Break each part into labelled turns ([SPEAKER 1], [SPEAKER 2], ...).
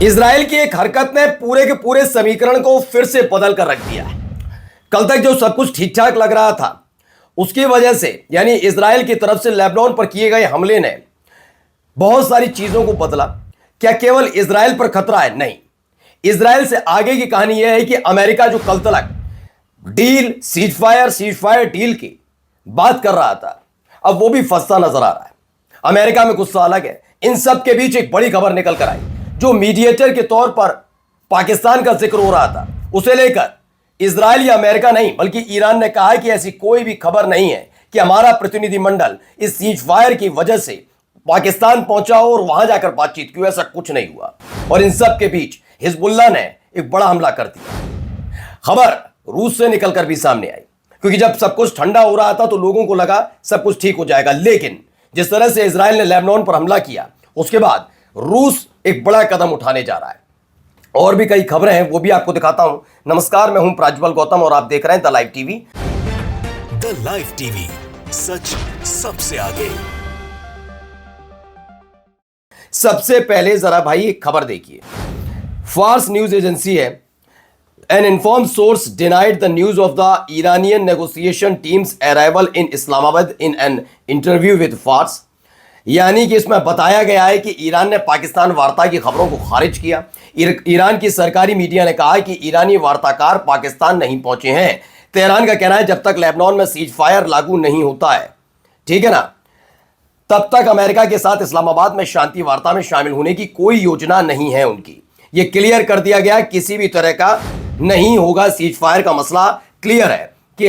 [SPEAKER 1] Israel की एक हरकत ने पूरे के पूरे समीकरण को फिर से बदल कर रख दिया है। कल तक जो सब कुछ ठीक ठाक लग रहा था, उसकी वजह से यानी इजराइल की तरफ से लेबनान पर किए गए हमले ने बहुत सारी चीजों को बदला। क्या केवल इजराइल पर खतरा है? नहीं, इजराइल से आगे की कहानी यह है कि अमेरिका जो कल तक डील सीज फायर डील की बात कर रहा था, अब वो भी फंसता नजर आ रहा है। अमेरिका में गुस्सा अलग है। इन सब के बीच एक बड़ी खबर निकल कर आई। जो मीडिएटर के तौर पर पाकिस्तान का जिक्र हो रहा था, उसे लेकर इजराइल या अमेरिका नहीं बल्कि ईरान ने कहा है कि ऐसी कोई भी खबर नहीं है कि हमारा प्रतिनिधिमंडल इस सीज फायर की वजह से पाकिस्तान पहुंचा हो और वहां जाकर बातचीत की। ऐसा कुछ नहीं हुआ। और इन सब के बीच हिजबुल्लाह ने एक बड़ा हमला कर दिया। खबर रूस से निकलकर भी सामने आई, क्योंकि जब सब कुछ ठंडा हो रहा था तो लोगों को लगा सब कुछ ठीक हो जाएगा। लेकिन जिस तरह से इजराइल ने लेबनान पर हमला किया, उसके बाद रूस एक बड़ा कदम उठाने जा रहा है। और भी कई खबरें हैं, वो भी आपको दिखाता हूं। नमस्कार, मैं हूं प्राज्वल गौतम और आप देख रहे हैं the live TV.
[SPEAKER 2] The live TV, सच सबसे आगे।
[SPEAKER 1] सबसे पहले जरा भाई एक खबर देखिए। फार्स न्यूज एजेंसी है, an informed source denied the news of the Iranian negotiation team's arrival in Islamabad in an interview with Fars. यानी कि इसमें बताया गया है कि ईरान ने पाकिस्तान वार्ता की खबरों को खारिज किया। ईरान की सरकारी मीडिया ने कहा है कि ईरानी वार्ताकार पाकिस्तान नहीं पहुंचे हैं। तेहरान का कहना है जब तक लेबनान में सीज फायर लागू नहीं होता है, ठीक है ना, तब तक अमेरिका के साथ इस्लामाबाद में शांति वार्ता में शामिल होने की कोई योजना नहीं है उनकी। यह क्लियर कर दिया गया, किसी भी तरह का नहीं होगा सीज फायर का मसला क्लियर है कि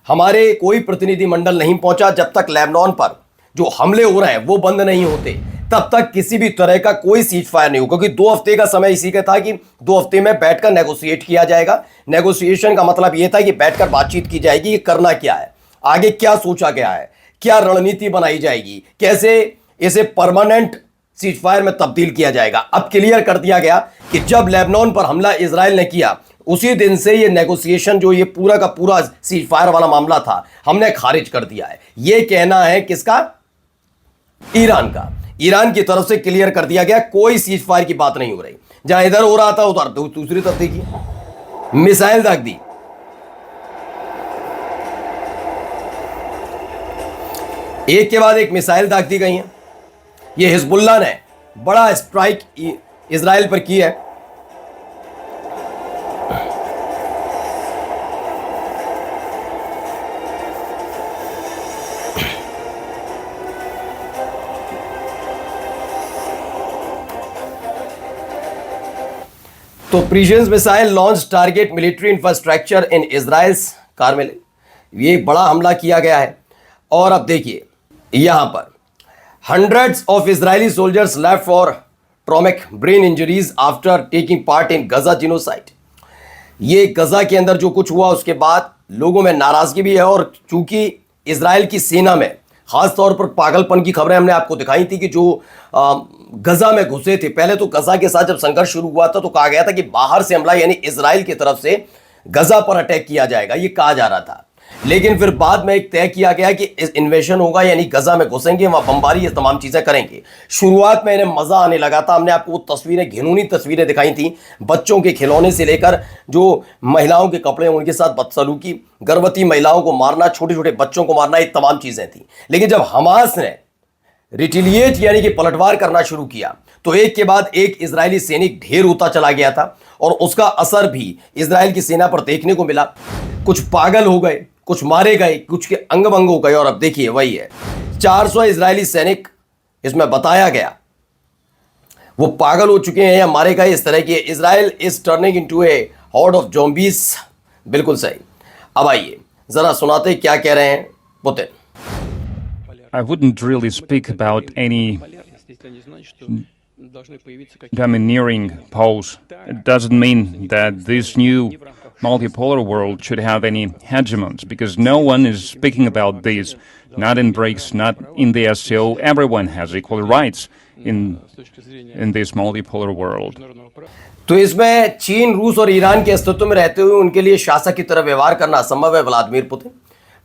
[SPEAKER 1] हमारे कोई प्रतिनिधिमंडल नहीं पहुंचा। जब तक लेबनान पर जो हमले हो रहे हैं वो बंद नहीं होते, तब तक किसी भी तरह का कोई सीज फायर नहीं होगा। क्योंकि 2 हफ्ते का समय इसी का था कि 2 हफ्ते में बैठकर नेगोशिएट किया जाएगा। नेगोशिएशन का मतलब यह था कि बैठकर बातचीत की जाएगी, ये करना क्या है, आगे क्या सोचा गया है, क्या रणनीति बनाई जाएगी, कैसे इसे परमानेंट सीज फायर में तब्दील किया जाएगा। अब क्लियर कर दिया गया कि जब लेबनान पर हमला इजराइल ने किया, उसी दिन से ये नेगोशिएशन जो ये पूरा का पूरा सीज फायर वाला मामला था, हमने खारिज कर दिया है। ये कहना है किसका? ईरान का। ईरान की तरफ से क्लियर कर दिया गया, कोई सीज फायर की बात नहीं हो रही। जहां इधर हो रहा था उधर दूसरी तरफ देखिए मिसाइल दाग दी। एक के बाद एक मिसाइल दाग दी गई हैं। ये हिजबुल्लाह ने बड़ा स्ट्राइक इजराइल पर की है। तो precious missile launch target military infrastructure in Israel's Carmel. ये बड़ा हमला किया गया है। और अब देखिए यहां पर hundreds of Israeli soldiers left for traumatic brain injuries after taking part in Gaza genocide. ये गजा के अंदर जो कुछ हुआ उसके बाद लोगों में नाराजगी भी है। और चूंकि इजराइल की सेना में खास तौर पर पागलपन की खबरें हमने आपको दिखाई थी कि जो गजा में घुसे थे, पहले तो गजा के साथ जब संघर्ष शुरू हुआ था तो कहा गया था कि बाहर से हमला यानी इजराइल की तरफ से गजा पर अटैक किया जाएगा, ये कहा जा रहा था। लेकिन फिर बाद में एक तय किया गया कि इन्वेशन होगा, यानी गजा में घुसेंगे, वहां बमबारी, ये तमाम चीजें करेंगे। शुरुआत में इन्हें मजा आने लगा था। हमने आपको वो तस्वीरें, घिनौनी तस्वीरें दिखाई थी, बच्चों के खिलौने से लेकर जो महिलाओं के कपड़े उनके साथ बदसलूकी, गर्भवती महिलाओं को मारना, छोटे छोटे बच्चों को मारना, ये तमाम चीजें थी। लेकिन जब हमास ने रिटिलिएट यानी कि पलटवार करना शुरू किया तो एक के बाद एक इजरायली सैनिक ढेर होता चला गया था। और उसका असर भी इजराइल की सेना पर देखने को मिला। कुछ पागल हो गए, कुछ मारे गए, कुछ के अंग भंग हो गए। और अब देखिए वही है, 400 इजरायली सैनिक इसमें बताया गया वो पागल हो चुके हैं या मारे गए। इस तरह की Israel is turning into a horde of zombies. बिल्कुल सही। अब आइए जरा सुनाते क्या कह रहे हैं Putin.
[SPEAKER 3] I wouldn't really speak about any domineering pose. It doesn't mean that this new multipolar world should have any hegemons, because no one is speaking about this, not in BRICS, not in the SCO. Everyone has equal rights in this multipolar world.
[SPEAKER 1] तो इसमें चीन, रूस और Iran के अस्तित्व में रहते हुए उनके लिए शासक की तरह व्यवहार करना असंभव है। व्लादिमीर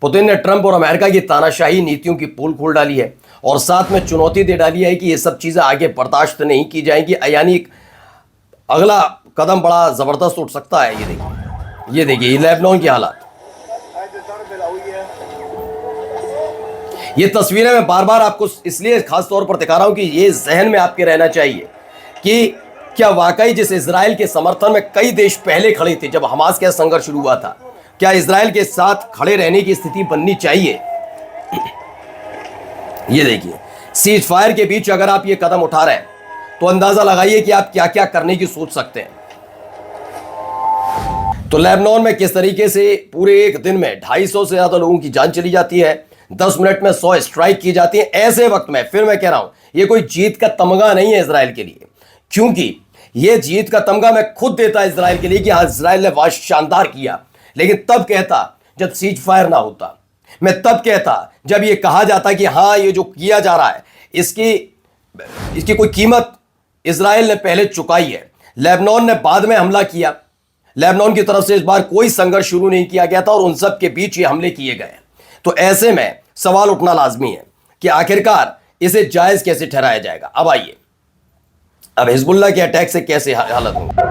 [SPEAKER 1] पुतिन ने ट्रंप और अमेरिका की तानाशाही नीतियों की पोल खोल डाली है और साथ में चुनौती दे डाली है कि ये सब चीज़ें आगे बर्दाश्त नहीं की जाएंगी। यानी अगला कदम बड़ा जबरदस्त उठ सकता है। ये देखिए लेबनान की हालत। ये तस्वीरें मैं बार बार आपको इसलिए खास तौर पर दिखा रहा हूं कि ये जहन में आपके रहना चाहिए कि क्या वाकई जिस इजराइल के समर्थन में कई देश पहले खड़े थे जब हमास का संघर्ष शुरू हुआ था, क्या इजराइल के साथ खड़े रहने की स्थिति बननी चाहिए। ये देखिए सीज फायर के बीच अगर आप ये कदम उठा रहे हैं तो अंदाजा लगाइए कि आप क्या क्या करने की सोच सकते हैं। तो लेबनान में किस तरीके से पूरे एक दिन में 250 से ज्यादा लोगों की जान चली जाती है, 10 मिनट में 100 स्ट्राइक की जाती है। ऐसे वक्त में फिर मैं कह रहा हूं ये कोई जीत का तमगा नहीं है इजराइल के लिए, क्योंकि ये जीत का तमगा मैं खुद देता इजराइल के लिए कि हाँ इजराइल ने बहुत शानदार किया, लेकिन तब कहता जब सीज फायर ना होता। मैं तब कहता जब ये कहा जाता कि हाँ ये जो किया जा रहा है इसकी कोई कीमत इजराइल ने पहले चुकाई है। लेबनान ने बाद में हमला किया, लेबनान की तरफ से इस बार कोई संघर्ष शुरू नहीं किया गया था और उन सब के बीच ये हमले किए गए। तो ऐसे में सवाल उठना लाजमी है कि आखिरकार इसे जायज कैसे ठहराया जाएगा। अब आइए अब हिजबुल्लाह के अटैक से कैसे हालत होगी।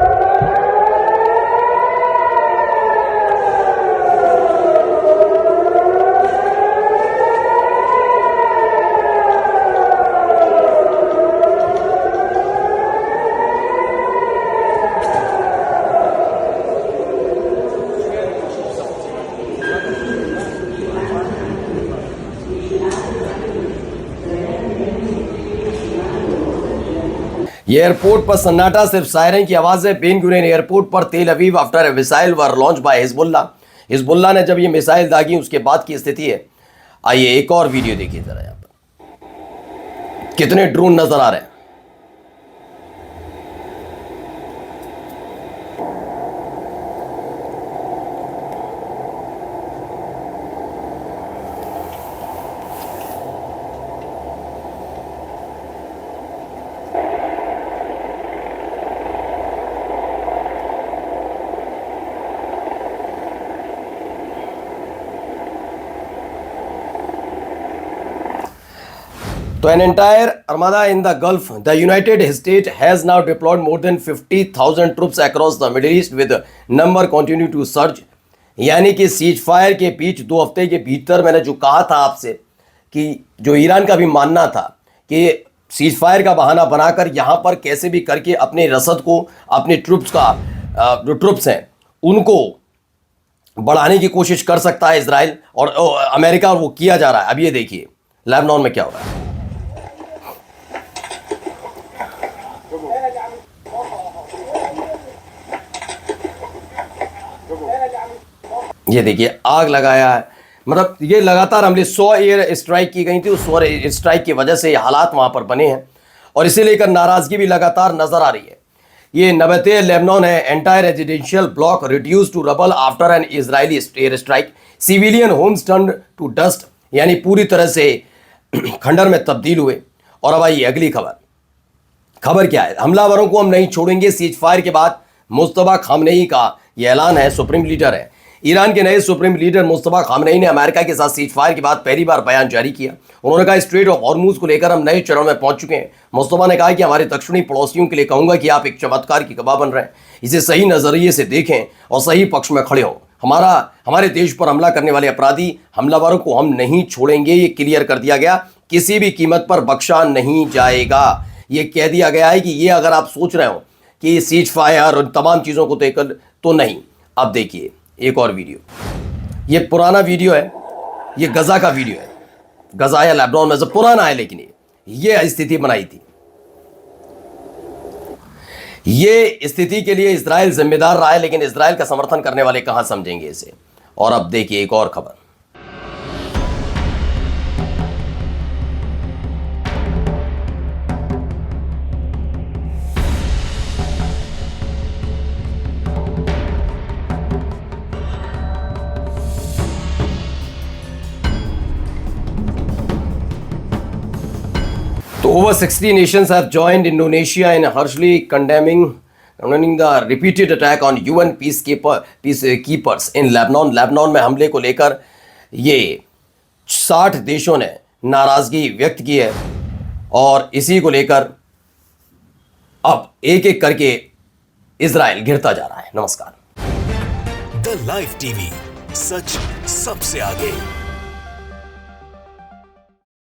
[SPEAKER 1] ये एयरपोर्ट पर सन्नाटा, सिर्फ सायरन की आवाजें। बेन गुरियन एयरपोर्ट पर तेल Aviv after a missile were launch by Hezbollah. Hezbollah ने जब ये मिसाइल दागी उसके बाद की स्थिति है। आइए एक और वीडियो देखिए जरा, यहां पर कितने ड्रोन नजर आ रहे हैं। So an entire armada in the Gulf, the United States has now deployed more than 50,000 troops across the Middle East with the number continue to surge। यानी कि सीज फायर के बीच 2 हफ्ते के भीतर मैंने जो कहा था आपसे कि जो ईरान का भी मानना था कि सीज फायर का बहाना बनाकर यहाँ पर कैसे भी करके अपने रसद को, अपने ट्रूप्स का जो ट्रूप्स हैं उनको बढ़ाने की कोशिश कर सकता है इजराइल और अमेरिका, और वो किया जा रहा है। अब ये देखिए लेबनान में क्या हो रहा है। ये देखिए आग लगाया है, मतलब ये लगातार हमले 100 एयर स्ट्राइक की गई थी। उस 100 एयर स्ट्राइक की वजह से ये हालात वहां पर बने हैं और इसे लेकर नाराजगी भी लगातार नजर आ रही है। ये नबते लेबनान है, entire residential block reduce to rubble after an Israeli air strike, civilian homes turn to dust, यानी पूरी तरह से खंडर में तब्दील हुए। और अब आइए अगली खबर क्या है। हमलावरों को हम नहीं छोड़ेंगे, सीज फायर के बाद मुस्तफा खामनेई का यह ऐलान है। सुप्रीम लीडर है ईरान के नए सुप्रीम लीडर मुस्तफा खामनेई ने अमेरिका के साथ सीज फायर के बाद पहली बार बयान जारी किया। उन्होंने कहा स्ट्रेट ऑफ हॉर्मुज को लेकर हम नए चरण में पहुंच चुके हैं। मुस्तफा ने कहा कि हमारे दक्षिणी पड़ोसियों के लिए कहूंगा कि आप एक चमत्कार की गवाह बन रहे हैं, इसे सही नजरिए से देखें और सही पक्ष में खड़े हों। हमारे देश पर हमला करने वाले अपराधी हमलावरों को हम नहीं छोड़ेंगे, ये क्लियर कर दिया गया। किसी भी कीमत पर बख्शा नहीं जाएगा, ये कह दिया गया है कि ये अगर आप सोच रहे हो कि सीज फायर और तमाम चीज़ों को देखकर तो नहीं। अब देखिए एक और वीडियो, ये पुराना वीडियो है, ये गजा का वीडियो है। गजा या लेबनान में से पुराना है, लेकिन ये स्थिति बनाई थी। ये स्थिति के लिए इजराइल जिम्मेदार रहा है, लेकिन इजराइल का समर्थन करने वाले कहां समझेंगे इसे। और अब देखिए एक और खबर। So over 60 nations have joined Indonesia in harshly condemning the repeated attack on UN peacekeepers in Lebanon। Lebanon में हमले को लेकर ये 60 देशों ने नाराजगी व्यक्त की है और इसी को लेकर अब एक एक करके इजराइल गिरता जा रहा है। नमस्कार।
[SPEAKER 2] द लाइव टीवी, सच सबसे आगे।